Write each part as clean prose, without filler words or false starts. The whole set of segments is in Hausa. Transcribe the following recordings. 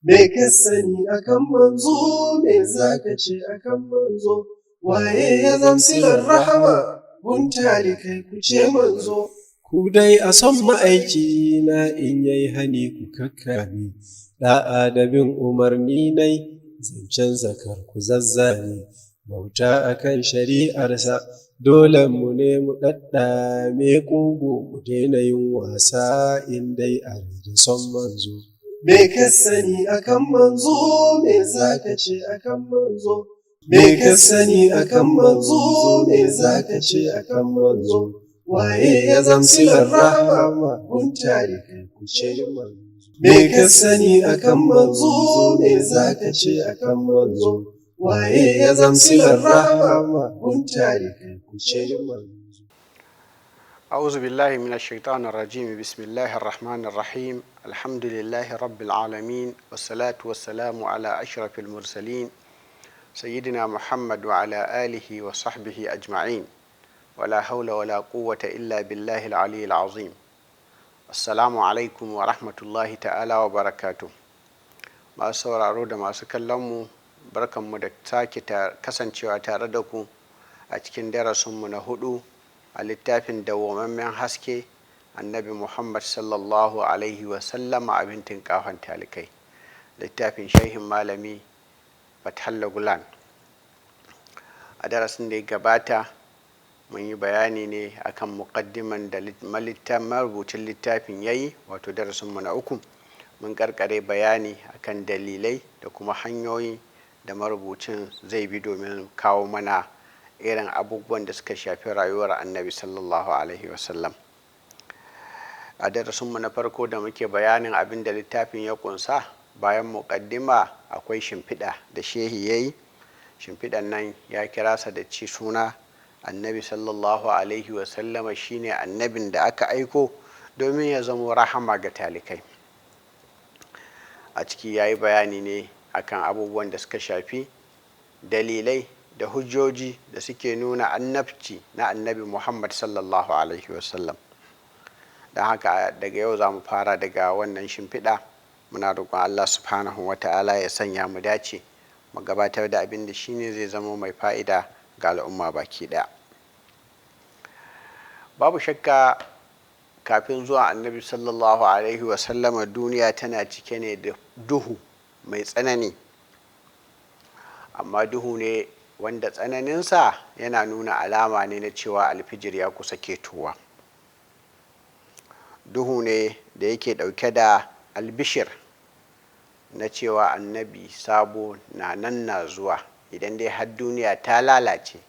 Me ka sani akan manzo, me za ka ce akan manzo, waye ya zamsilar rahama, guntali kai ku ce manzo. Ku dai a son ma'aiki na in yai hani ku kakkami, ɗa'a da bin umarni nai, zancen zakar ku zazzani, bauta akan shari'arsa, dole mu ne mu ɗaɗɗame ƙugu mu daina yin wasa in dai a da son manzo. Me ka sani akan manzo, me za ka ce akan manzo, me ka sani akan manzo, me za ka ce akan manzo, waye ya zamsilar rahama, guntali kai ku ce manzo. Me ka sani akan manzo, me za ka ce akan manzo, waye ya zamsilar rahama, guntali kai ku ce manzo. أعوذ بالله من الشيطان الرجيم. بسم الله الرحمن الرحيم. الحمد لله رب العالمين، والصلاة والسلام على أشرف المرسلين سيدنا محمد وعلى آله وصحبه أجمعين، ولا حول ولا قوة إلا بالله العلي العظيم. السلام عليكم ورحمة الله تعالى وبركاته. masu sauraro da masu kallonmu, barkanmu da sake kasancewa tare da ku a cikin darasinmu na hudu a littafin dawwamammen haske, annabi Muhammad sallallahu alaihi wasallama abin tinkafan talikai, littafin shehin malami Fathullah Gulen. A darasin da ya gabata mun yi bayani ne akan muqaddiman da marubucin littafin yayi, wato darasinmu na uku mun karkare bayani akan dalilai da kuma hanyoyi da marubucin zai bi domin kawo mana irin abubuwan da suka shafi rayuwar annabi sallallahu alaihi wasallam. A darasinmu na farko da muke bayanin abin da littafin ya kunsa, bayan muƙaddima akwai shimfiɗa da shehi ya yi. Shimfiɗan nan ya kira sa da ci suna annabi sallallahu alaihi wasallama shine annabin da aka aiko domin ya zamo rahama ga talikai. A ciki ya yi bayani ne akan abubuwan da suka shafi dalilai da hujjoji da suke nuna annabci na annabi Muhammad sallallahu alaihi wasallam. Don haka daga yau za mu fara daga wannan shimfiɗa. Muna roƙon Allah subhanahu wa ta'ala ya sanya mu dace mu gabatar da abin da shine zai zama mai fa'ida ga al'umma baki ɗaya. Babu shakka kafin zuwa annabi sallallahu alaihi wasallama duniya tana cike ne da duhu mai tsanani, amma duhu ne wanda tsananinsa yana nuna alama ne na cewa alfijir ya kusa ketowa. Duhu ne da yake ɗauke da albishir na cewa annabi sabo na nan na zuwa. Idan dai har duniya ta lalace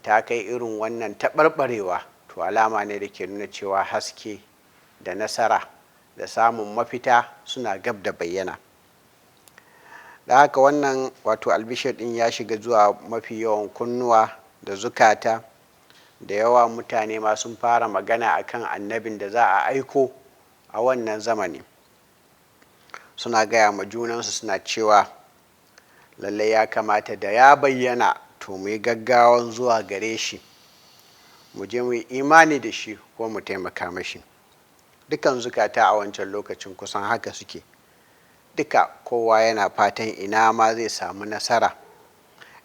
ta kai irin wannan taɓarɓarewa, to alama ne da ke nuna cewa haske da nasara da samun mafita suna gab da bayyana. Da haka wannan wato albishir din ya shiga zuwa mafi yawan kunnuwa da zukata da yawa. Mutane ma sun fara magana akan annabin da za a aiko a wannan zamani. Suna gaya ma junansu suna cewa lallai ya kamata da ya bayyana to mu yi gaggawan zuwa gare shi, mu je mu yi imani da shi ko mu taimaka mashi. Dukan zukata a wancan lokacin kusan haka suke. Duka kowa yana fatan ina ma zai samu nasara,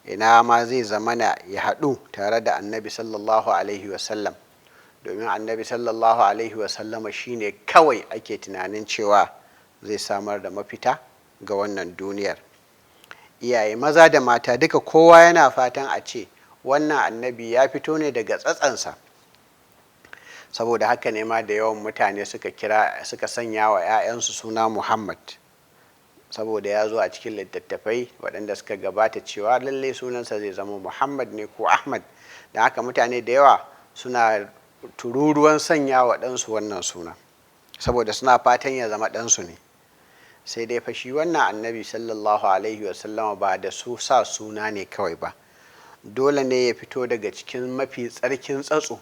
ina ma zai zamana ya haɗu tare da annabi sallallahu alaihi wasallam, domin annabi sallallahu alaihi wasallama shine kawai ake tunanin cewa zai samar da mafita ga wannan duniyar. Iyaye maza da mata duka kowa yana fatan a ce wannan annabi ya fito ne daga tsatsansa. Saboda haka ne ma da yawan mutane suka sanya wa 'ya'yansu suna Muhammad, saboda ya zo a cikin littattafai waɗanda suka gabata cewa lallai sunansa zai zama Muhammad ne ko Ahmad. Da haka mutane da yawa suna tururuwan sanya wa ɗansu wannan suna, saboda suna fatan ya zama ɗansu ne. Sai dai fa shi wannan annabi sallallahu alaihi wasallama ba da su sa suna ne kawai ba, dole ne ya fito daga cikin mafi tsarkin tsatsan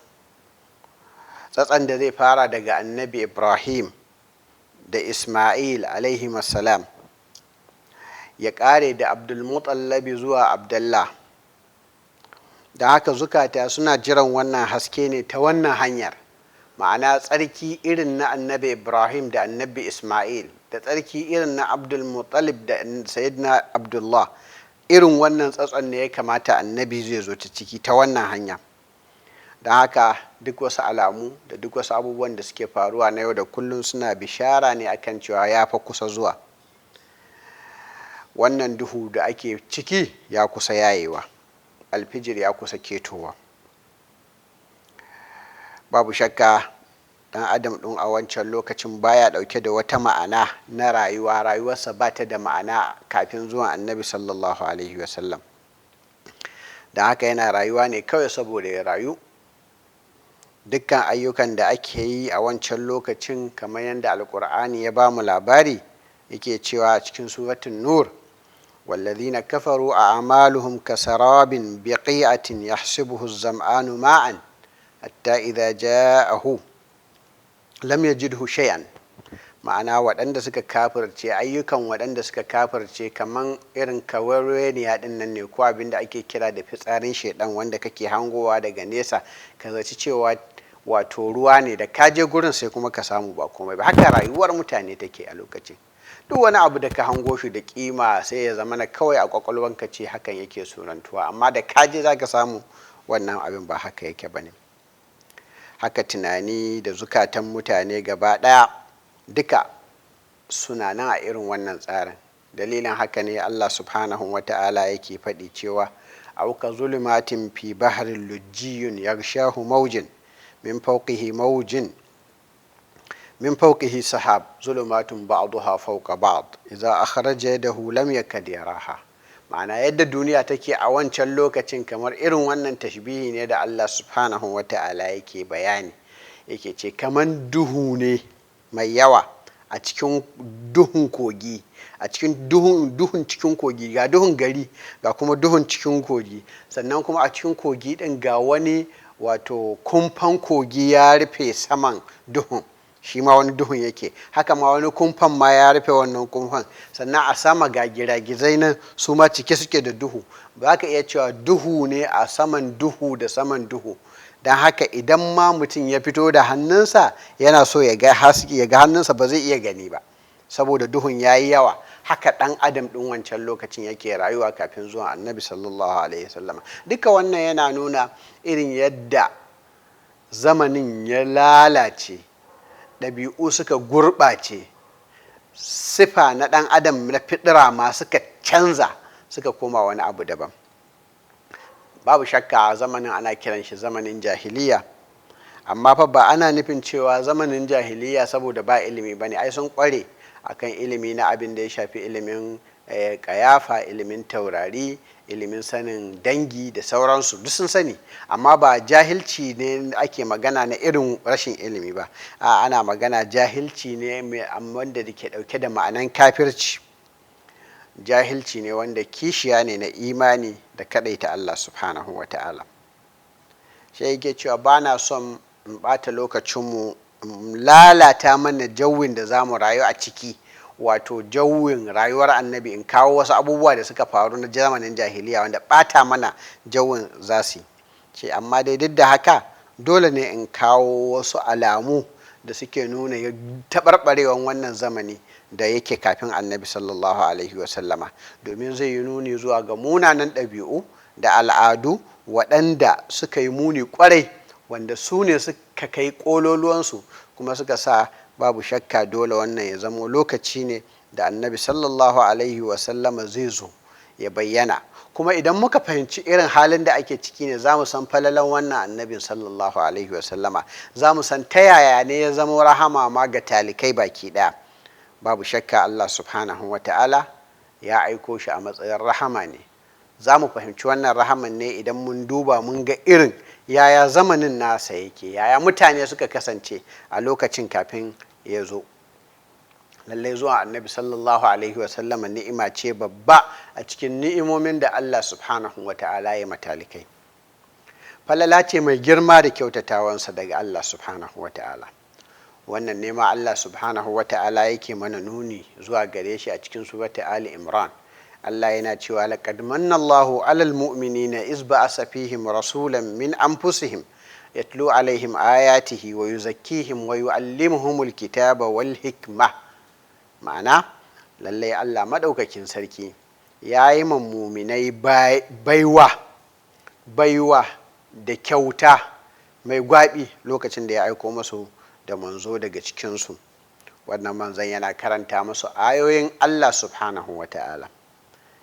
da zai fara daga annabi Ibrahim da Ismail alaihi salam, ya ƙare da Abdulmutallabi zuwa Abdullah. Da haka zukata suna jiran wannan haske ne ta wannan hanyar, ma'ana tsarki irin na annabi Ibrahim da annabi Ismail, da tsarki irin na Abdul Muttalib da Sayyidina Abdullah, irin wannan tsatson ne ya kamata annabi zai zo ta ciki ta wannan hanya. Don haka duk wasu alamu da duk wasu abubuwan da suke faruwa na yau da kullum suna bishara ne akan cewa ya fa kusa zuwa. Wannan duhu da ake ciki ya kusa yayewa, alfijir ya kusa ketowa. Babu shakka dan adam ɗin a wancan lokacin baya ɗauke da wata ma'ana na rayuwa, rayuwarsa ba ta da ma'ana kafin zuwan annabi sallallahu alaihi wasallam. Don haka yana rayuwa ne kawai saboda ya rayu. Dukkan ayyukan da ake yi a wancan lokacin, kamar yadda alkur'ani ya ba mu labari, yake cewa a cikin suratun nur, والذين كفروا أعمالهم كسراب بقيعة يحسبه الظمآن ماء حتى إذا جاءه lam yajidhu shay'an. Ma'ana waɗanda suka kafirce, ayyukan waɗanda suka kafirce kaman irin kawarweniya ɗin nan ne, ko abin da ake kira da fitsarin shaidan wanda kake hangowa daga nesa ka zaci cewa wato ruwa ne, da ka je gurin sai kuma ka samu ba komai ba. Haka rayuwar mutane take a lokacin. Duk wani abu da ka hango shi da kima sai ya zama na kawai a kwakwalwanka ce hakan yake sunantuwa, amma da ka je za ka samu wannan abin ba haka yake bane. Haka tunani da zukatan mutane gaba ɗaya duka suna nan a irin wannan tsarin. Dalilin haka ne Allah subhanahu wa ta'ala yake faɗi cewa auka zulumatin fi baharin lujjiyun yarshahu maujin min fawqihi sahab zulumatun ba'daha fawqa ba'd idza akhraja yadahu lam yakad yaraha. Ma'ana yadda duniya take a wancan lokacin kamar irin wannan tashbihi ne da Allah subhanahu wa ta'ala yake bayani, yake ce kaman duhu ne mai yawa a cikin duhun kogi, a cikin duhun cikin kogi, ga duhun gari ga kuma duhun cikin kogi, sannan kuma a cikin kogi din ga wani wato kumfan kogi ya rufe saman duhun, shi ma wani duhun yake, haka ma wani kumfan ma ya rufe wannan kumfan, sannan a sama ga giragizai nan su ma cike suke da duhu. Ba ka iya cewa duhu ne a saman duhu da saman duhu. Don haka idan ma mutum ya fito da hannunsa yana so ya ga haske, ya ga hannunsa ba zai iya gani ba saboda duhun ya yi yawa. Haka ɗan adam ɗin wancan lokacin yake rayuwa kafin zuwan annabi sallallahu alaihi wasallam. Duka wannan yana nuna irin yadda zamanin ya lalace, ɗabi'u suka gurɓace, sifa na ɗan adam na fidira ma suka canza, suka koma wani abu daban. Babu shakka a zamanin ana kiran shi zamanin jahiliya, amma fa ba ana nufin cewa zamanin jahiliya saboda ba ilimi bane. Ai sun kware akan ilimi na abin da ya shafi ilimin kayafa, ilimin taurari, ilimin sanin dangi da sauransu, duk sun sani, amma ba jahilci ne ake magana na irin rashin ilimi ba. Ana magana jahilci ne wanda da ke dauke da ma'anan kafirci, jahilci ne wanda kishiya ne na imani da kadaita Allah subhanahu wa ta'ala. Shi yake cewa ba na son in bata lokacinmu lalata mana jawin da za mu rayu a ciki, wato jawin rayuwar annabi, in kawo wasu abubuwa da suka faru na zamanin jahiliya wanda bata mana jawin zasi ce. Amma dai duk da haka dole ne in kawo wasu alamu da suke nuna taɓarɓarewan wannan zamani da yake kafin annabi sallallahu alaihi wasallama, domin zai yi nuni zuwa ga munanan ɗabi'u da al'adu waɗanda suka yi muni kwarai, wanda su ne suka kai ƙololuwansu kuma suka sa babu shakka dole wannan ya zamo lokaci ne da annabi sallallahu alaihi wasallama zai zo ya bayyana. Kuma idan muka fahimci irin halin da ake ciki ne za mu san falalan wannan annabin sallallahu alaihi wasallama, za mu san ta yaya ne ya zama rahama ma ga talikai baki ɗaya. Babu shakka Allah subhanahu wa ta'ala ya aiko shi a matsayin rahama ne. Za mu fahimci wannan rahaman ne idan mun duba mun ga irin yaya zamanin nasa yake, yaya mutane suka kasance a lokacin kafin ya zo. Lallai zuwa annabi sallallahu alaihi wasallama ni'ima ce babba a cikin ni'imomin da Allah subhanahu wa ta'ala ya matalikai. Falala ce mai girma da kyautatawansa daga Allah subhanahu wa ta'ala. Wannan nema Allah subhanahu wa ta'ala yake mana nuni zuwa gare shi a cikin surati Ali Imran. Allah yana cewa laqad manna Allahu 'alal mu'minina iz ba'asa fihim rasulan min anfusihim yatlu alaihim ayatihi wa yuzakkihim wa yu'allimuhumul kitaba wal hikma. Ma'ana lallai Allah maɗaukakin sarki ya yi muminai baiwa da kyauta mai gwaɓi lokacin da ya aiko masu da manzo daga cikinsu. Wannan manzon yana karanta musu ayoyin Allah subhanahu wa ta'ala,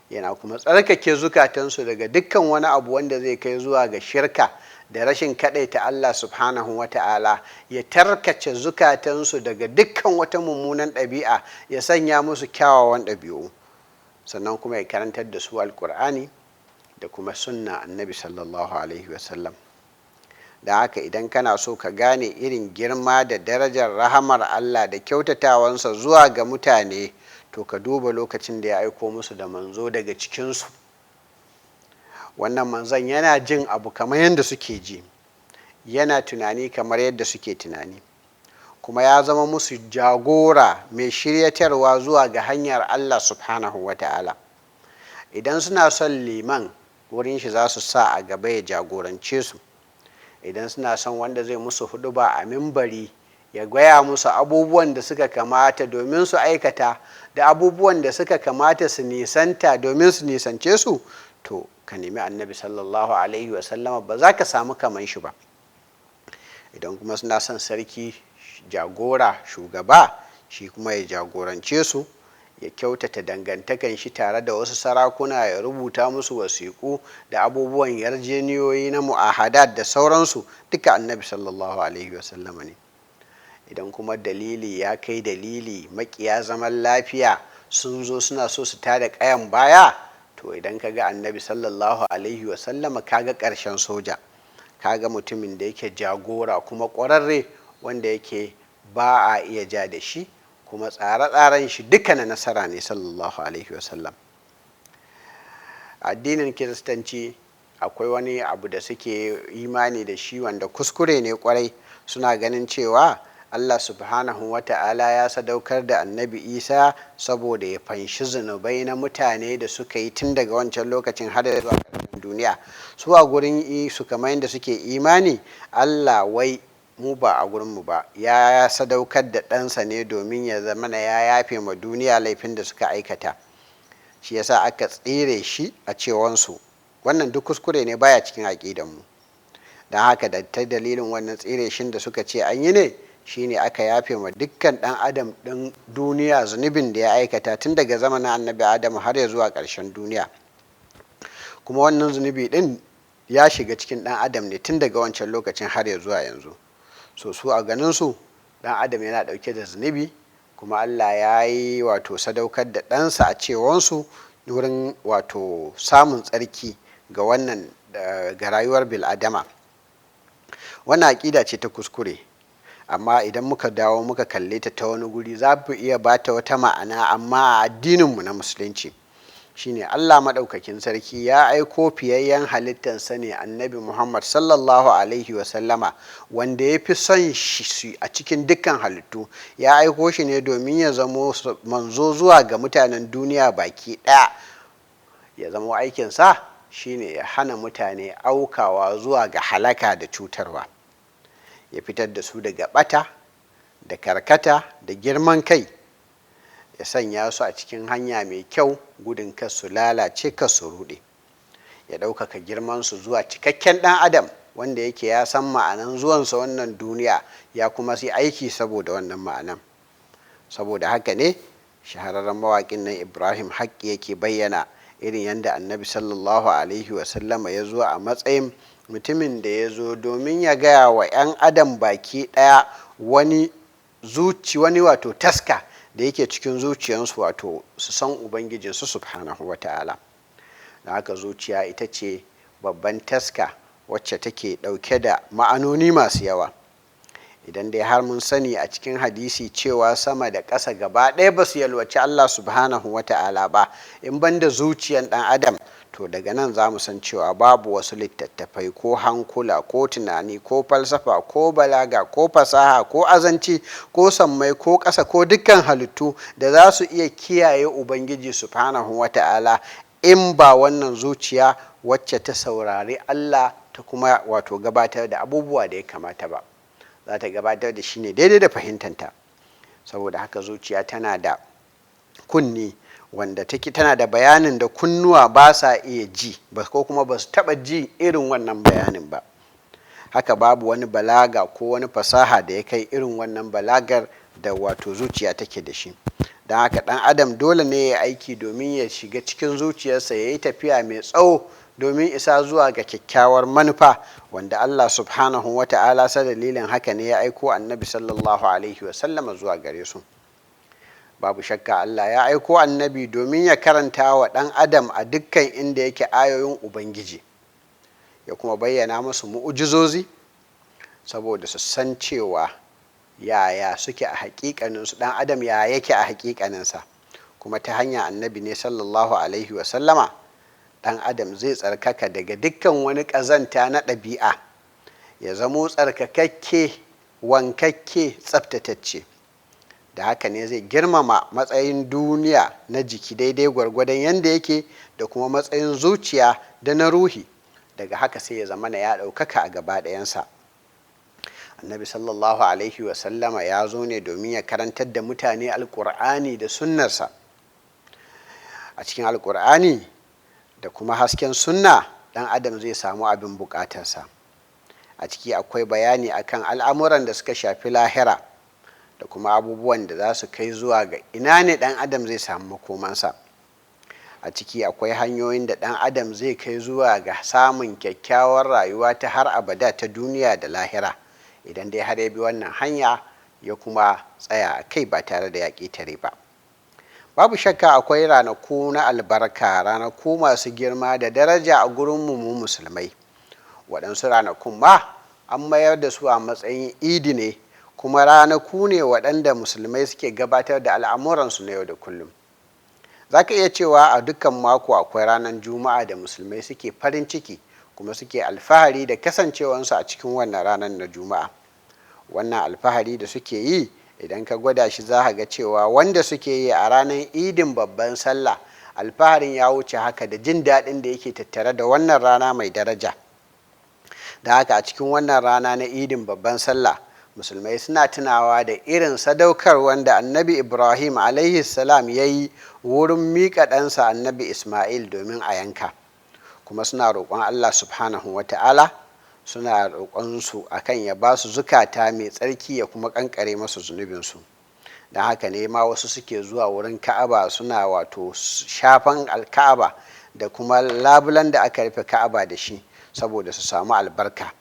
yana kuma tsarkake zukatansu daga dukkan wani abu wanda zai kai zuwa ga shirka da rashin kaɗaita Allah subhanahu wa ta'ala, ya tarkace zukatansu daga dukkan wata mummunan ɗabi'a, ya sanya musu kyawawan ɗabi'u, sannan kuma ya karantar da su alkur'ani da kuma sunna annabi sallallahu alaihi wasallam. Da haka idan kana so ka gane irin girma da darajar rahamar Allah da kyautatawansa zuwa ga mutane, to ka duba lokacin da ya aiko musu da manzo daga cikinsu. Wannan manzon yana jin abu kamar yadda suke ji, yana tunani kamar yadda suke tunani, kuma ya zama musu jagora mai shiryatarwa zuwa ga hanyar Allah subhanahu wa ta'ala. Idan suna son liman, wurin shi za su sa a gaba ya jagorance su. Idan suna son wanda zai musu huɗuba a mimbari, ya gaya musu abubuwan da suka kamata domin su aikata da abubuwan da suka kamata su nisanta domin su nisance su, to ka nemi annabi sallallahu alaihi wasallama, ba za ka samu kaman shi ba. Idan kuma suna son sarki, jagora, shugaba, shi kuma ya jagorance su, ya kyautata dangantakan shi tare da wasu sarakuna, ya rubuta musu wasiƙu da abubuwan yarjeniyoyi na mu'ahadat da sauransu, duka annabi sallallahu alaihi wasallama ne. Idan kuma dalili ya kai dalili, makiya zaman lafiya sun zo suna so su tada ƙayan baya, to idan ka ga annabi sallallahu alaihi wasallama, ka ga ƙarshen soja, ka ga mutumin da yake jagora kuma ƙwararre, wanda yake ba a iya ja da shi, kuma tsare-tsaren shi duka na nasara ne sallallahu alaihi wasallam. Addinin kiristanci akwai wani abu da suke imani da shi wanda kuskure ne kwarai. Suna ganin cewa Allah subhanahu wa ta'ala ya sadaukar da annabi Isa saboda ya fanshi zunubai na mutane da suka yi tun daga wancan lokacin har da zuwa ƙarshen duniya. Su a gurin su kamar yadda suke imani, Allah wai mu ba a gurinmu ba, ya sadaukar da ɗansa ne domin ya zamana ya yafe ma duniya laifin da suka aikata, shi yasa aka tsire shi a cewansu. Wannan duk kuskure ne, baya cikin aƙidanmu. Don haka da ta dalilin wannan tsire shin da suka ce an yi ne, shine aka yafe ma dukkan ɗan adam ɗin duniya zunubin da ya aikata tun daga zamanin annabi Adamu har ya zuwa ƙarshen duniya. Kuma wannan zunubi ɗin ya shiga cikin ɗan adam ne tun daga wancan lokacin har ya zuwa yanzu. So su a ganin su ɗan adam yana ɗauke da zunubi, kuma Allah ya yi wato sadaukar da ɗansa a cewansu wurin wato samun tsarki ga wannan ga rayuwar bil'adama. Wannan aƙida ce ta kuskure, amma idan muka dawo muka kalle ta ta wani guri, za mu iya ba ta wata ma'ana. Amma a addininmu na musulunci shine Allah maɗaukakin sarki ya aiko fiyayyen halittansa ne annabi Muhammad sallallahu alaihi wasallama, wanda ya fi son shi a cikin dukkan halittu. Ya aiko shi ne domin ya zamo manzo zuwa ga mutanen duniya baki ɗaya. Ya zamo aikinsa shine ya hana mutane aukawa zuwa ga halaka da cutarwa, ya fitar da su daga ɓata da karkata da girman kai, ya sanya su a cikin hanya mai kyau, gudun kar su lalace, kar su ruɗe, ya ɗaukaka girmansu zuwa cikakken ɗan adam wanda yake ya san ma'anan zuwansa wannan duniya, ya kuma sai aiki saboda wannan ma'anan. Saboda haka ne shahararren mawaƙin nan Ibrahim Haƙƙi yake bayyana irin yadda annabi sallallahu alaihi wasallama ya zo a matsayin mutumin da ya zo domin ya gaya wa 'yan adam baki ɗaya wani wato taska da yake cikin zuciyarsu, wato su san ubangijinsu subhanahu wa ta'ala. Da haka zuciya ita ce babban taska wacce take ɗauke da ma'anoni masu yawa. Idan dai har mun sani a cikin hadisi cewa sama da ƙasa gaba ɗaya ba su yalwaci Allah subhanahu wa ta'ala ba in banda zuciyan ɗan adam, to daga nan za mu san cewa babu wasu littattafai ko hankula ko tunani ko falsafa ko balaga ko fasaha ko azanci ko sammai ko ƙasa ko dukkan halittu da za su iya kiyaye ubangiji subhanahu wa ta'ala in ba wannan zuciya wacce ta saurari Allah ta kuma wato gabatar da abubuwa da ya kamata ba, za ta gabatar da shi ne daidai da fahimtanta. Saboda haka zuciya tana da kunni wanda take tana da bayanin da kunnuwa ba sa iya ji ba, ko kuma ba su taɓa ji irin wannan bayanin ba. Haka babu wani balaga ko wani fasaha da ya kai irin wannan balagar da wato zuciya take da shi. Don haka ɗan adam dole ne ya aiki domin ya shiga cikin zuciyarsa, ya yi tafiya mai tsawo domin isa zuwa ga kyakkyawar manufa wanda Allah subhanahu wa ta'ala sa dalilin haka ne ya aiko annabi sallallahu alaihi wasallama zuwa gare su. Babu shakka Allah ya aiko annabi domin ya karanta wa ɗan adam a dukkan inda yake ayoyin Ubangiji, ya kuma bayyana musu mu'ujizozi saboda su san cewa yaya suke a hakikaninsu, ɗan adam ya yake a hakikaninsa. Kuma ta hanyar annabi ne sallallahu alaihi wasallama ɗan adam zai tsarkaka daga dukkan wani ƙazanta na ɗabi'a, ya zamo tsarkakakke, wankakke, tsaftatacce. Da haka ne zai girmama matsayin duniya na jiki daidai gwargwadon yadda yake, da kuma matsayin zuciya da na ruhi. Daga haka sai ya zamana ya ɗaukaka a gaba ɗayansa. Annabi sallallahu alaihi wasallama ya zo ne domin ya karantar da mutane alƙur'ani da sunnarsa. A cikin alƙur'ani da kuma hasken sunna, ɗan adam zai samu abin buƙatarsa. A ciki akwai bayani akan al'amuran da suka shafi lahira da kuma abubuwan da za su kai zuwa ga ina ne ɗan adam zai samu makomansa. A ciki akwai hanyoyin da ɗan adam zai kai zuwa ga samun kyakkyawar rayuwa ta har abada ta duniya da lahira, idan dai har ya bi wannan hanya ya kuma tsaya a kai ba tare da ya ƙetare ba. Babu shakka akwai ranaku na albarka, ranaku masu girma da daraja a gurin mu musulmai. Waɗansu ranakun ma an mayar da su a matsayin idi ne, kuma ranaku ne waɗanda musulmai suke gabatar da al'amuransu na yau da kullum. Za ka iya cewa a dukkan mako akwai ranar juma'a da musulmai suke farin ciki kuma suke alfahari da kasancewansu a cikin wannan ranar na juma'a. Wannan alfahari da suke yi, idan ka gwada shi za ka ga cewa wanda suke yi a ranar idin babban sallah, alfaharin ya wuce haka da jin daɗin da yake tattare da wannan rana mai daraja. Da haka a cikin wannan rana na idin babban sallah, musulmai suna tunawa da irin sadaukar wanda annabi Ibrahim alaihi salam ya yi wurin miƙa ɗansa annabi Ismail domin a yanka. Kuma suna roƙon Allah subhanahu wa ta'ala, suna roƙonsu akan ya ba su zukata mai tsarki ya kuma ƙanƙare masu zunubinsu. Don haka ne ma wasu suke zuwa wurin Ka'aba suna wato shafan alka'aba da kuma labulan da aka rufe Ka'aba da shi saboda su samu albarka.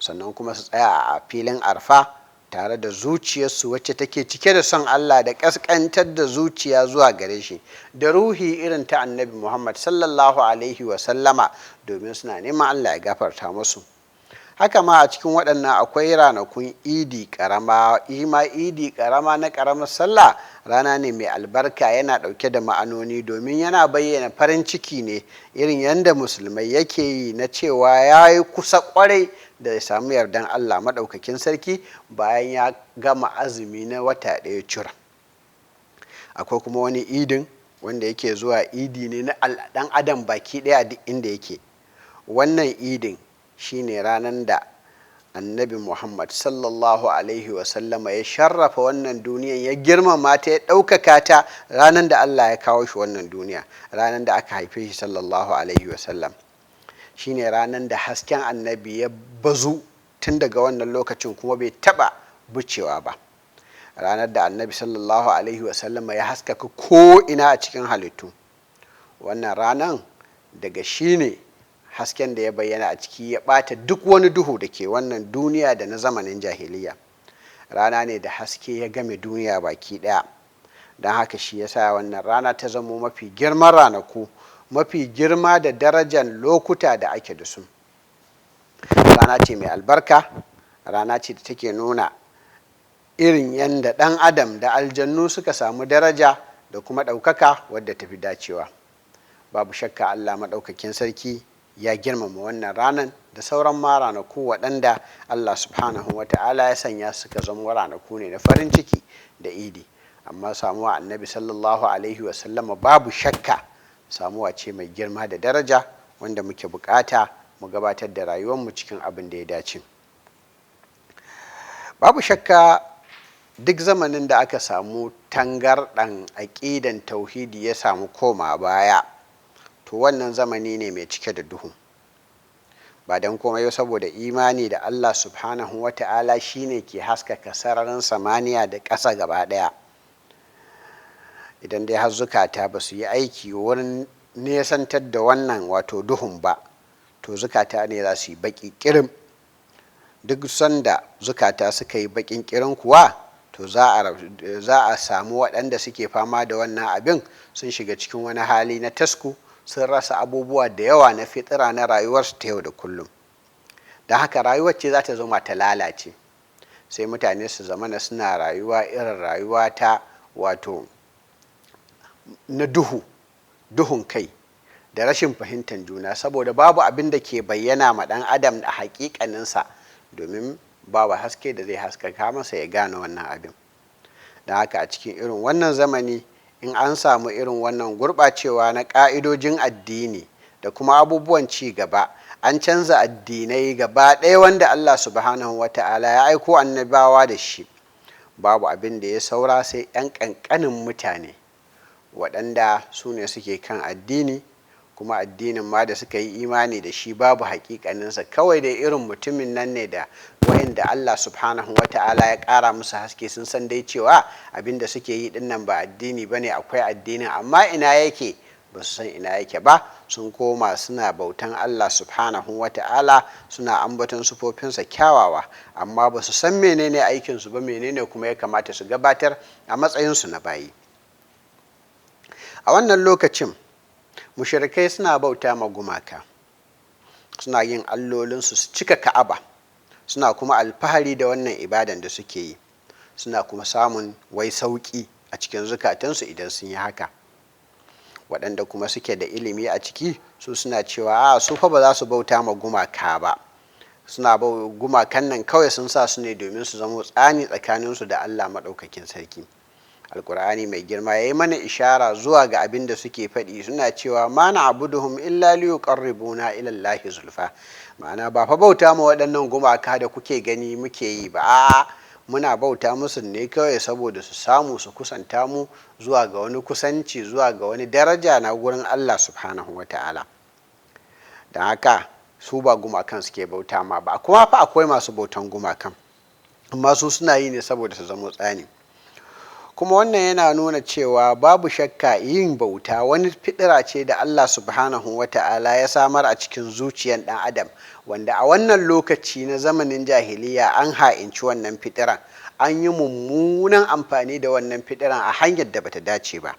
Sannan kuma su tsaya a filin Arfa tare da zuciyarsu wacce take cike da son Allah da ƙasƙantar da zuciya zuwa gare shi, da ruhi irin ta annabi Muhammad sallallahu alaihi wasallama, domin suna neman Allah ya gafarta musu. Haka ma a cikin waɗannan akwai ranakun idi ƙarama. Idi ƙarama na ƙaramar sallah rana ne mai albarka, yana ɗauke da ma'anoni domin yana bayyana farin ciki ne irin yadda musulmai yake yi na cewa ya yi kusa ƙwarai da ya samu yardan Allah maɗaukakin sarki bayan ya gama azumi na wata ɗaya cura. Akwai kuma wani idin wanda yake zuwa idi ne na ɗan adam baki ɗaya duk inda yake. Wannan idin shine ranar da annabi Muhammad sallallahu alaihi wasallama ya sharrafa wannan duniya, ya girmama ta, ya ɗaukaka ta, ranar da Allah ya kawo shi wannan duniya, ranar da aka haife shi sallallahu alaihi wasallam. Shine ranar da hasken annabi ya bazu tun daga wannan lokacin kuma bai taɓa bucewa ba. Ranar da annabi sallallahu alaihi wasallama ya haskaka ko'ina a cikin halittu. Wannan ranar daga shi ne hasken da ya bayyana a ciki ya ɓata duk wani duhu da ke wannan duniya da na zamanin jahiliya. Rana ne da haske ya game duniya baki ɗaya. Don haka shi ya sa wannan rana ta zamo mafi girman ranaku, mafi girma da darajar lokuta da ake da su. Rana ce mai albarka, rana ce da take nuna irin yadda ɗan adam da aljannu suka samu daraja da kuma ɗaukaka wadda ta fi dacewa. Babu shakka Allah maɗaukakin sarki ya girmama wannan ranar da sauran ma ranaku waɗanda Allah subhanahu wa ta'ala ya sanya suka zama ranaku ne na farin ciki da idi. Amma samuwa annabi sallallahu alaihi wasallama babu shakka samuwa ce mai girma da daraja wanda muke bukata mu gabatar da rayuwarmu cikin abin da ya dace. Babu shakka duk zamanin da aka samu tangarɗan aƙidan tauhidi ya samu koma baya, to wannan zamani ne mai cike da duhu. Ba don komai saboda imani da Allah subhanahu wa ta'ala shine ke haskaka sararin samaniya da ƙasa gaba ɗaya. Idan dai har zukata ba su yi aiki wurin nesantar da wannan wato duhun ba, to zukata ne za su yi baƙi ƙirim. Duk sanda zukata suka yi baƙin ƙirin kuwa, to za a samu waɗanda suke fama da wannan abin sun shiga cikin wani hali na tasku, sun rasa abubuwa da yawa na fitira na rayuwarsu ta yau da kullum. Don haka rayuwar ce za ta zama ta lalace, sai mutane su zamana suna rayuwa irin rayuwa ta wato na duhun kai da rashin fahimtar juna, saboda babu abin da ke bayyana ma ɗan adam a haƙiƙaninsa, domin babu haske da zai haskaka masa ya gane wannan abin. Don haka a cikin irin wannan zamani, in an samu irin wannan gurɓacewa na ƙa'idojin addini da kuma abubuwan ci gaba, an canza addinai gaba ɗaya wanda Allah subhanahu wa ta'ala ya aiko annabawa da shi, babu abin da ya saura sai 'yan ƙanƙanin mutane waɗanda su ne suke kan addini, kuma addinin ma da suka yi imani da shi babu haƙiƙaninsa, kawai da irin mutumin nan ne da wa'inda Allah subhanahu wa ta'ala ya ƙara musu haske sun san dai cewa abin da suke yi ɗin nan ba addini ba ne, akwai addinin amma ina yake ba su san ina yake ba, sun koma suna bautan Allah subhanahu wa ta'ala, suna ambaton sufofinsa kyawawa, amma ba su san menene aikinsu ba, menene kuma ya kamata su gabatar a matsayinsu na bayi. A wannan lokacin mushrikai suna bauta ma gumaka, suna yin allolinsu su cika ka'aba, suna kuma alfahari da wannan ibadan da suke yi, suna kuma samun wai sauƙi a cikin zukatansu idan sun yi haka. Waɗanda kuma suke da ilimi a ciki su suna cewa su fa ba za su bauta ma gumaka ba, suna gumakan nan kawai sun sa su ne domin su zama tsani tsakaninsu da Allah maɗaukakin sarki. Alkur'ani mai girma ya yi mana ishara zuwa ga abin da suke faɗi, suna cewa ma na'buduhum illa liyuqarribuna ila Allahi zulfa, ma'ana ba fa bauta ma waɗannan gumaka da kuke gani muke yi ba, muna bauta musu ne kawai saboda su samu su kusanta mu zuwa ga wani kusanci, zuwa ga wani daraja na gurin Allah subhanahu wa ta'ala. Don haka su ba gumakan suke bauta ma ba, kuma fa akwai masu bautan gumakan, amma su suna yi ne saboda su zama tsani. Kuma wannan yana nuna cewa babu shakka yin bauta wani fitira ce da Allah subhanahu wa ta'ala ya samar a cikin zuciyar ɗan adam, wanda a wannan lokaci na zamanin jahiliya an ha'inci wannan fitiran, an yi mummunan amfani da wannan fitiran a hanyar da bata dace ba.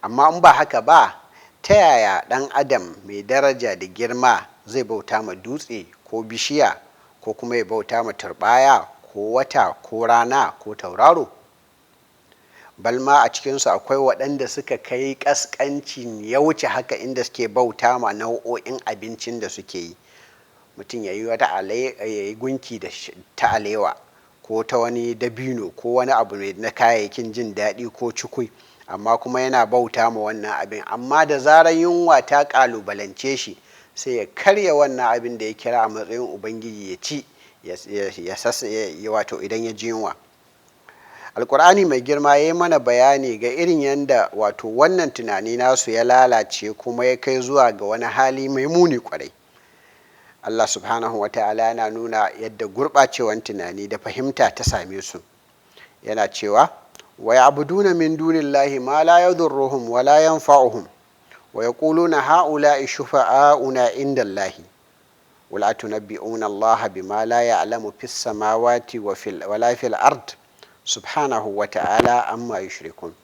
Amma in ba haka ba, ta yaya ɗan adam mai daraja da girma zai bauta ma dutse ko bishiya, ko kuma ya bauta ma turbaya ko wata ko rana ko tauraro? Balma a cikinsu akwai waɗanda suka kai ƙasƙancin ya wuce haka, inda suke bauta ma nau'o'in abincin da suke yi. Mutum ya yi gunki ta alewa ko ta wani dabino ko wani abu na kayayyakin jin daɗi ko cikui, amma kuma yana bauta ma wannan abin, amma da zarar yunwa ta ƙalubalance shi sai ya karya wannan abin da ya kira a matsayin ubangiji ya ci, wato idan ya ji yunwa. Alkur'ani mai girma ya yi mana bayani ga irin yadda wato wannan tunani nasu ya lalace kuma ya kai zuwa ga wani hali mai muni kwarai. Allah subhanahu wa ta'ala yana nuna yadda gurɓacewan tunani da fahimta ta same su, yana cewa wa ya'buduna min dunillahi ma la yadurruhum wa la yanfa'uhum wa yaquluna ha'ula'i shufa'auna indallahi wa la tunabbi'una Allah bima la ya'lamu fis samawati wa la fil ard subhanahu wa ta'ala amma yushrikun.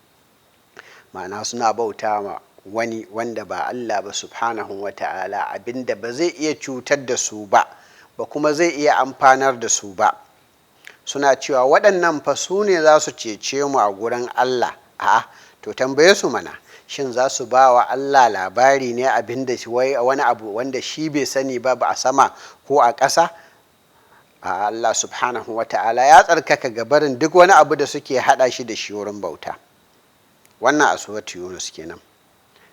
Ma'ana suna bauta ma wani wanda ba Allah ba subhanahu wa ta'ala, abinda ba zai iya cutar da su ba kuma zai iya amfanar da su ba. Suna cewa waɗannan fa su ne za su cece mu a gurin Allah. To tambaye su mana, shin za su ba wa Allah labari ne abinda wani abu wanda shi bai sani ba a sama ko a ƙasa? Allah subhanahu wa ta'ala ya tsarkaka gabarin duk wani abu da suke hada shi da shi wurin bauta. Wannan a suratu Yunus kenan.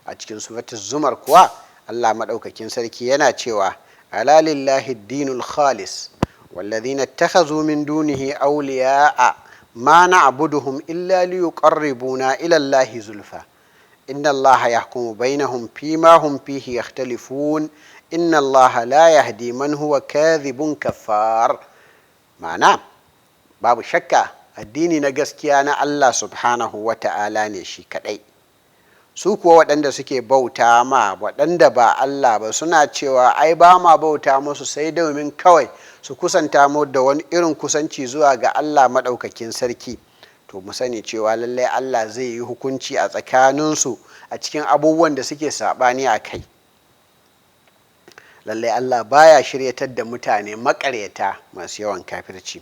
A cikin suratu Zumar kuwa Allah maɗaukakin sarki yana cewa ala lillahi ad-dinul khalis والذين اتخذوا من دونه أولياء ما نعبدهم إلا ليقربونا إلى الله زلفى إن الله يحكم بينهم فيما هم فيه يختلفون إن الله لا يهدي من هو كاذب كفار. معنى babu shakka addini na gaskiya na Allah subhanahu wa ta'ala ne shi kadai. Su kuwa waɗanda suke bauta ma waɗanda ba Allah ba suna cewa ai ba ma bauta musu sai domin kawai su kusanta mu da wani irin kusanci zuwa ga Allah maɗaukakin sarki. To mu sani cewa lallai Allah zai yi hukunci a tsakaninsu a cikin abubuwan da suke saɓani a kai. Lallai Allah baya shiryatar da mutane maƙaryata masu yawan kafirci.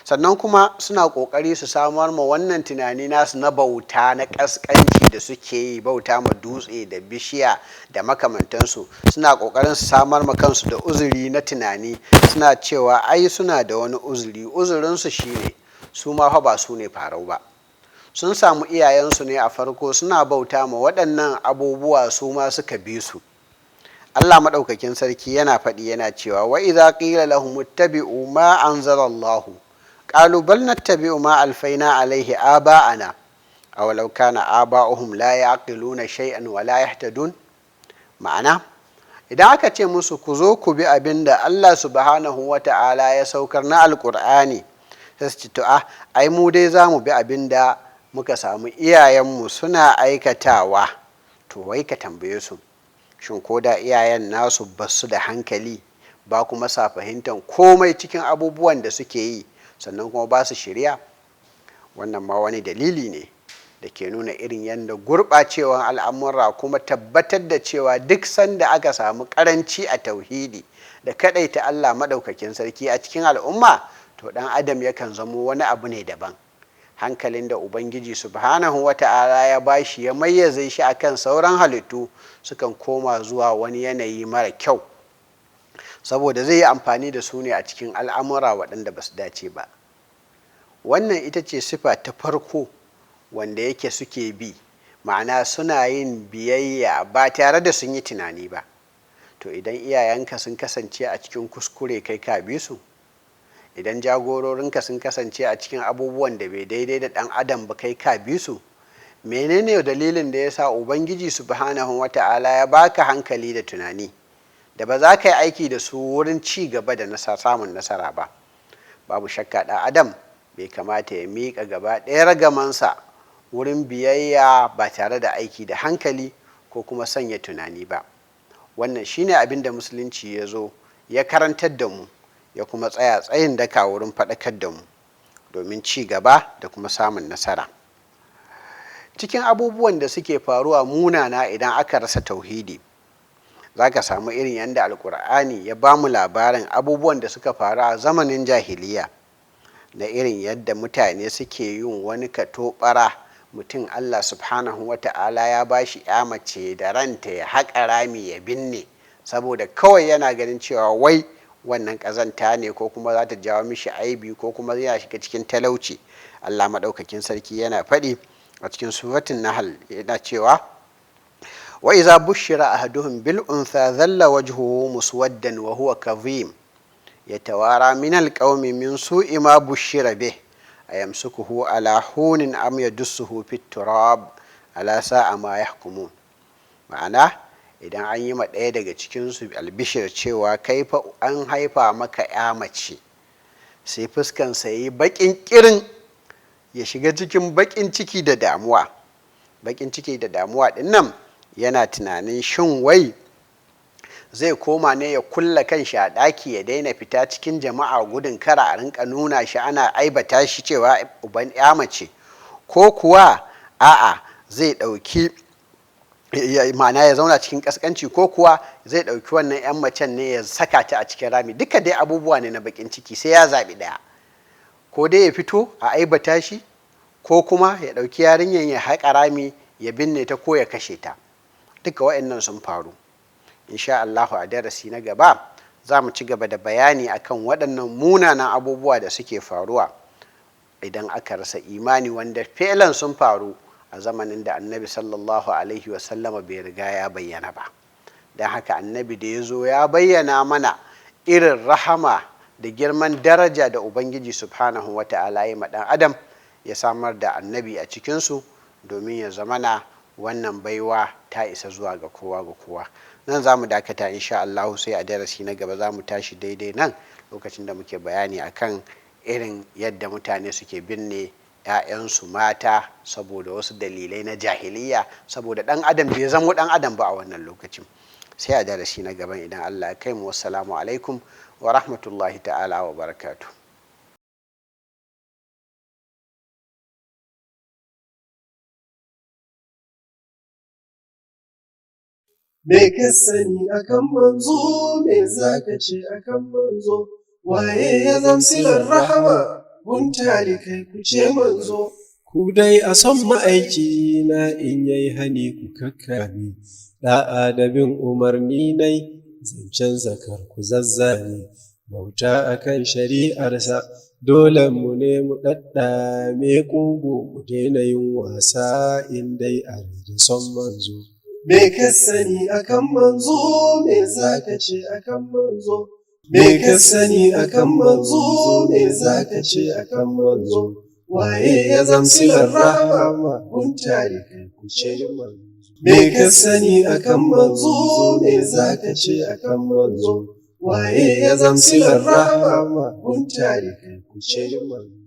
Sannan kuma suna ƙoƙari su samar ma wannan tunani nasu na bauta na ƙasƙanci da suke yi, bauta ma dutse da bishiya da makamantansu, suna ƙoƙarin su samar ma kansu da uzuri na tunani, suna cewa ai suna da wani uzuri, uzurinsu shine su ma fa ba su ne farau ba, sun samu iyayensu ne a farko suna bauta ma waɗannan abubuwa su ma suka bi su. Allah maɗaukakin sarki yana faɗi yana cewa wa idza qila lahum ittabi'u ma anzalallahu قالوا بل نتبع ما ألفينا عليه آباءنا أولو كان آباؤهم لا يعقلون شيئا ولا يهتدون. ma'ana idan aka ce musu ku zo ku bi abin da Allah subhanahu wa ta'ala ya saukar na alkur'ani, sai su ce to ai mu dai za mu bi abin da muka samu iyayenmu suna aikatawa. To wai ka tambaye su, shin ko da iyayen nasu ba su da hankali ba kuma sa fahimtar komai cikin abubuwan da suke yi, sannan kuma ba su shirya? Wannan ma wani dalili ne da ke nuna irin yadda gurɓacewan al'amura kuma tabbatar da cewa duk sanda aka samu ƙaranci a tauhidi da kaɗaita Allah maɗaukakin sarki a cikin al'umma, to ɗan adam yakan zamo wani abu ne daban. Hankalin da Ubangiji subhanahu wa ta'ala ya bashi ya mayyaze shi akan sauran halittu sukan koma zuwa wani yanayi mara kyau, saboda zai yi amfani da su ne a cikin al'amura waɗanda ba su dace ba. Wannan ita ce sifa ta farko wanda yake suke bi, ma'ana suna yin biyayya ba tare da sun yi tunani ba. To idan iyayenka sun kasance a cikin kuskure kai ka bi su? Idan jagororinka sun kasance a cikin abubuwan da bai daidai da ɗan adam ba kai ka bi su? Menene dalilin da ya sa Ubangiji subhanahu wa ta'ala ya baka hankali da tunani da ba za ka yi aiki da su wurin ci gaba da samun nasara ba? Babu shakka ɗan adam bai kamata ya miƙa gaba ɗaya ragamansa wurin biyayya ba tare da aiki da hankali ko kuma sanya tunani ba. Wannan shine abin da musulunci ya zo ya karantar da mu, ya kuma tsaya tsayin daka wurin faɗakar da mu domin ci gaba da kuma samun nasara. Cikin abubuwan da suke faruwa munana idan aka rasa tauhidi, za ka samu irin yadda alkur'ani ya ba mu labarin abubuwan da suka faru a zamanin jahiliya, na irin yadda mutane suke yin wani katobara. Mutum Allah subhanahu wa ta'ala ya ba shi ya mace da ranta ya haƙa rami ya binne, saboda kawai yana ganin cewa wai wannan ƙazanta ne ko kuma za ta jawo mishi aibi ko kuma yana shiga cikin talauci. Allah maɗaukakin sarki yana faɗi a cikin suratul nahl yana cewa wa iza bushira ahaduhum bil untha dhalla wajhuhu muswaddan wa huwa kadhim yatawara min al qaumi min su'i ma bushira bih ayamsukuhu ala hunin am yadussuhu fit turab ala sa'a ma yahkumun. Ma'ana idan an yi ma ɗaya daga cikinsu albishir cewa kai fa an haifa maka ya mace, sai fuskansa ya yi baƙin ƙirin, ya shiga cikin baƙin ciki da damuwa. Baƙin ciki da damuwa ɗin nan yana tunanin shin wai zai koma ne ya kulla kanshi a ɗaki ya daina fita cikin jama'a gudun kara a rinka nuna shi ana aibata shi cewa uban ya mace, ko kuwa a'a zai ɗauki ma'ana ya zauna cikin ƙasƙanci, ko kuwa zai ɗauki wannan 'yan macen ne ya saka ta a cikin rami. Duka dai abubuwa ne na baƙin ciki, sai ya zaɓi ɗaya, ko dai ya fito a aibata shi ko kuma ya ɗauki yarinyar ya haƙa rami ya binne ta ko ya kashe ta. Duka waɗannan sun faru. Insha Allahu a darasi na gaba za mu ci gaba da bayani akan waɗannan munanan abubuwa da suke faruwa idan aka rasa imani, wanda felan sun faru a zamanin da annabi sallallahu alaihi wasallama bai riga ya bayyana ba. don haka annabi da ya zo ya bayyana mana irin rahama da girman daraja da ubangiji subhanahu wata'ala ya ma ɗan adam, ya samar da annabi a cikinsu domin ya zamana wannan baiwa ta isa zuwa ga kowa ga kowa. Nan za mu dakata insha Allah, sai a darasi na gaba za mu tashi daidai nan lokacin da muke bayani akan irin yadda mutane suke binne 'ya'yansu mata saboda wasu dalilai na jahiliya, saboda ɗan adam bai zama ɗan adam ba a wannan lokacin. Sai a darasi na gaban idan Allah ya kai mu. Wassalamu alaikum wa rahmatullahi ta'ala wa barakatuh. Me ka sani akan manzo, me za ka ce akan manzo, waye ya zamsilar rahama, guntali kai ku ce manzo. Ku dai a son ma'aiki na in yayi hani ku kakkami, da'a da bin umarni nai, zancen zakar ku zazzani, bauta akan shari'arsa, dole mu ne mu ɗaɗɗame ƙugu, mu daina yin wasa in dai a da son manzo. Me ka sani akan manzo, me za ka ce akan manzo, me ka sani akan manzo, me za ka ce akan manzo, waye ya zamsilar rahama, guntali kai ku ce manzo. Me ka sani akan manzo, me za ka ce akan manzo, waye ya zamsilar rahama, guntali kai ku ce manzo.